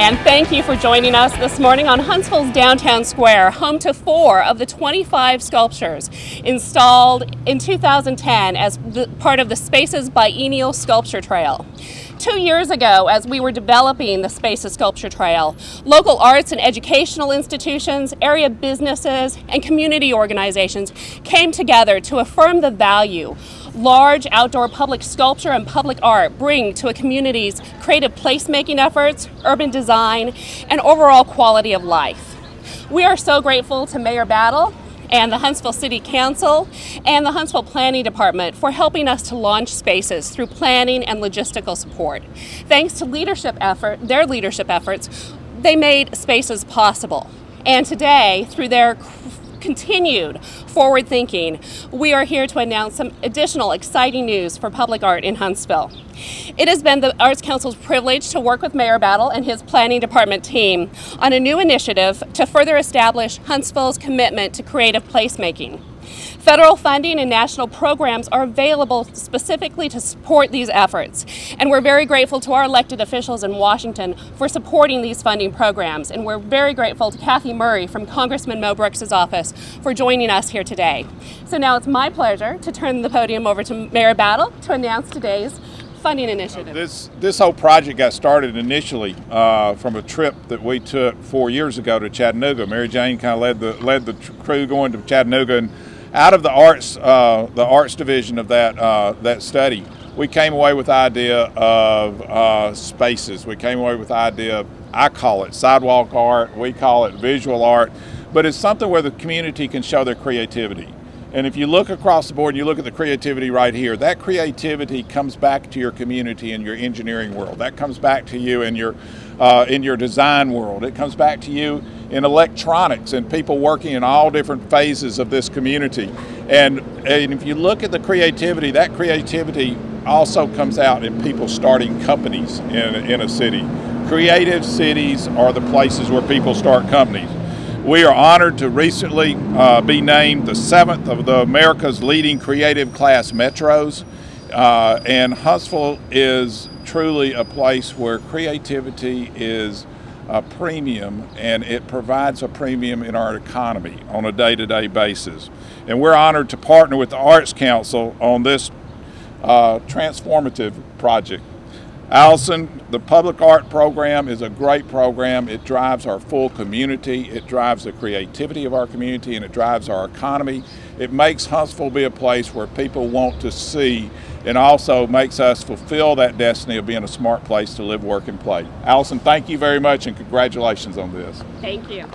and thank you for joining us this morning on Huntsville's Downtown Square, home to 4 of the 25 sculptures installed in 2010 as part of the Spaces Biennial Sculpture Trail. 2 years ago, as we were developing the Spaces Sculpture Trail, local arts and educational institutions, area businesses, and community organizations came together to affirm the value large outdoor public sculpture and public art bring to a community's creative placemaking efforts, urban design, and overall quality of life. We are so grateful to Mayor Battle and the Huntsville City Council and the Huntsville Planning Department for helping us to launch Spaces through planning and logistical support. Thanks to their leadership efforts, they made Spaces possible. And today, through their continued forward thinking, we are here to announce some additional exciting news for public art in Huntsville. It has been the Arts Council's privilege to work with Mayor Battle and his planning department team on a new initiative to further establish Huntsville's commitment to creative placemaking. Federal funding and national programs are available specifically to support these efforts, and we're very grateful to our elected officials in Washington for supporting these funding programs, and we're very grateful to Kathy Murray from Congressman Mo Brooks' office for joining us here today. So now it's my pleasure to turn the podium over to Mayor Battle to announce today's funding initiative. This whole project got started initially from a trip that we took 4 years ago to Chattanooga. Mary Jane kind of led the crew going to Chattanooga, and out of the arts division of that study, we came away with the idea of spaces. We came away with the idea of, I call it sidewalk art, we call it visual art, but it's something where the community can show their creativity. And if you look across the board and you look at the creativity right here, that creativity comes back to your community in your engineering world. That comes back to you in your design world. It comes back to you in electronics and people working in all different phases of this community. And if you look at the creativity, that creativity also comes out in people starting companies in a city. Creative cities are the places where people start companies. We are honored to recently be named the 7th of America's leading creative class metros. And Huntsville is truly a place where creativity is a premium, and it provides a premium in our economy on a day-to-day basis. And we're honored to partner with the Arts Council on this transformative project. Allison, the public art program is a great program. It drives our full community, it drives the creativity of our community, and it drives our economy. It makes Huntsville be a place where people want to see, and also makes us fulfill that destiny of being a smart place to live, work, and play. Allison, thank you very much, and congratulations on this. Thank you.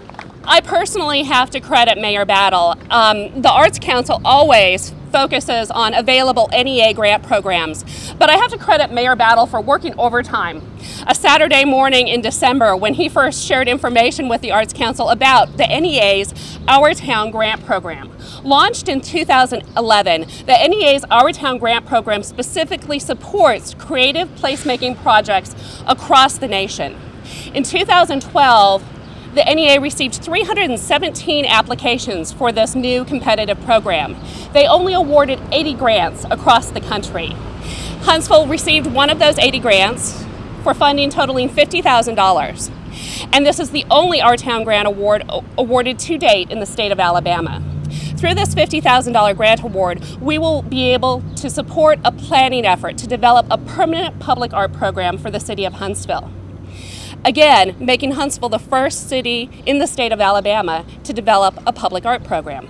I personally have to credit Mayor Battle. The Arts Council always focuses on available NEA grant programs, but I have to credit Mayor Battle for working overtime. A Saturday morning in December, when he first shared information with the Arts Council about the NEA's Our Town Grant Program. Launched in 2011, the NEA's Our Town Grant Program specifically supports creative placemaking projects across the nation. In 2012, the NEA received 317 applications for this new competitive program. They only awarded 80 grants across the country. Huntsville received one of those 80 grants for funding totaling $50,000. And this is the only Our Town Grant Award awarded to date in the state of Alabama. Through this $50,000 grant award, we will be able to support a planning effort to develop a permanent public art program for the city of Huntsville. Again, making Huntsville the first city in the state of Alabama to develop a public art program.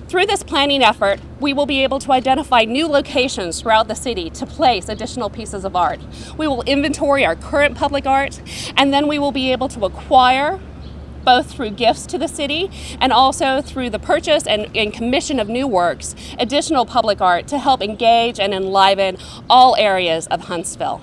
Through this planning effort, we will be able to identify new locations throughout the city to place additional pieces of art. We will inventory our current public art, and then we will be able to acquire, both through gifts to the city and also through the purchase and commission of new works, additional public art to help engage and enliven all areas of Huntsville.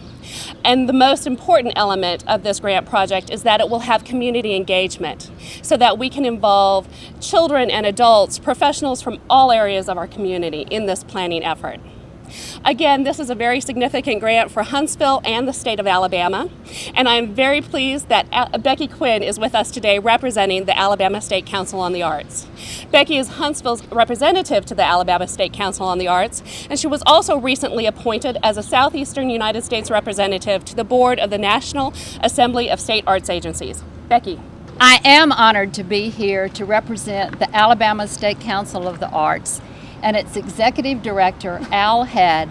And the most important element of this grant project is that it will have community engagement so that we can involve children and adults, professionals from all areas of our community in this planning effort. Again, this is a very significant grant for Huntsville and the state of Alabama, and I'm very pleased that Becky Quinn is with us today representing the Alabama State Council on the Arts. Becky is Huntsville's representative to the Alabama State Council on the Arts, and she was also recently appointed as a Southeastern United States representative to the board of the National Assembly of State Arts Agencies. Becky. I am honored to be here to represent the Alabama State Council of the Arts and its Executive Director, Al Head,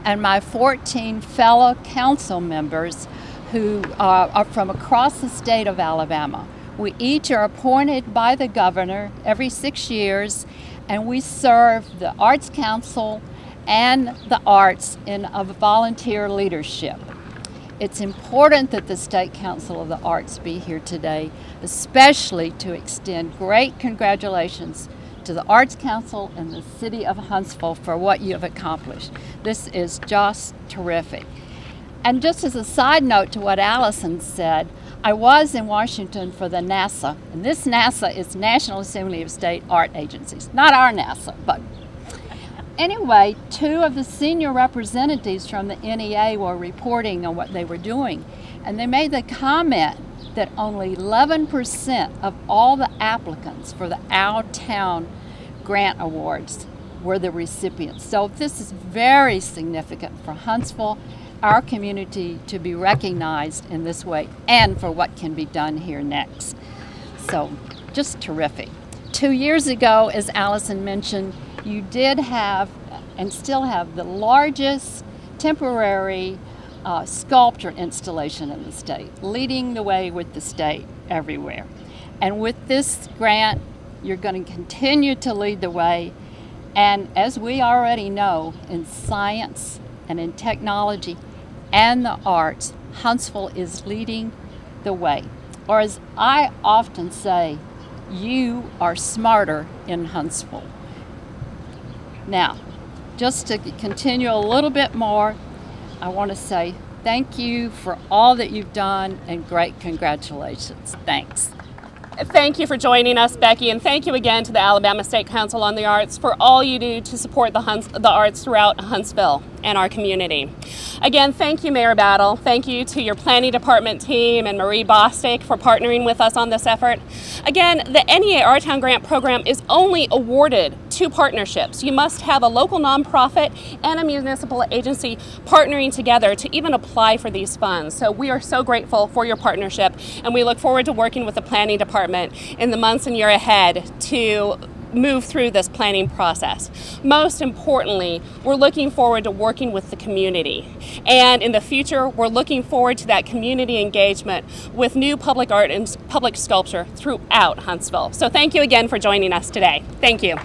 and my 14 fellow council members who are from across the state of Alabama. We each are appointed by the governor every 6 years, and we serve the Arts Council and the arts in a volunteer leadership. It's important that the State Council of the Arts be here today, especially to extend great congratulations to the Arts Council and the City of Huntsville for what you have accomplished. This is just terrific. And just as a side note to what Allison said, I was in Washington for the NASA, and this NASA is National Assembly of State Art Agencies. Not our NASA, but anyway, 2 of the senior representatives from the NEA were reporting on what they were doing, and they made the comment that only 11% of all the applicants for the Our Town grant awards were the recipients. So this is very significant for Huntsville, our community, to be recognized in this way and for what can be done here next. So just terrific. 2 years ago, as Allison mentioned, you did have and still have the largest temporary sculpture installation in the state, leading the way with the state everywhere. And with this grant, you're going to continue to lead the way. And as we already know, in science and in technology and the arts, Huntsville is leading the way. Or as I often say, you are smarter in Huntsville. Now, just to continue a little bit more, I want to say thank you for all that you've done and great congratulations. Thanks. Thank you for joining us, Becky, and thank you again to the Alabama State Council on the Arts for all you do to support the arts throughout Huntsville and our community. Again, thank you, Mayor Battle. Thank you to your planning department team and Marie Bostic for partnering with us on this effort. Again, the NEA Our Town Grant Program is only awarded to partnerships. You must have a local nonprofit and a municipal agency partnering together to even apply for these funds. So we are so grateful for your partnership, and we look forward to working with the planning department in the months and year ahead to move through this planning process. Most importantly, we're looking forward to working with the community. And in the future, we're looking forward to that community engagement with new public art and public sculpture throughout Huntsville. So thank you again for joining us today. Thank you.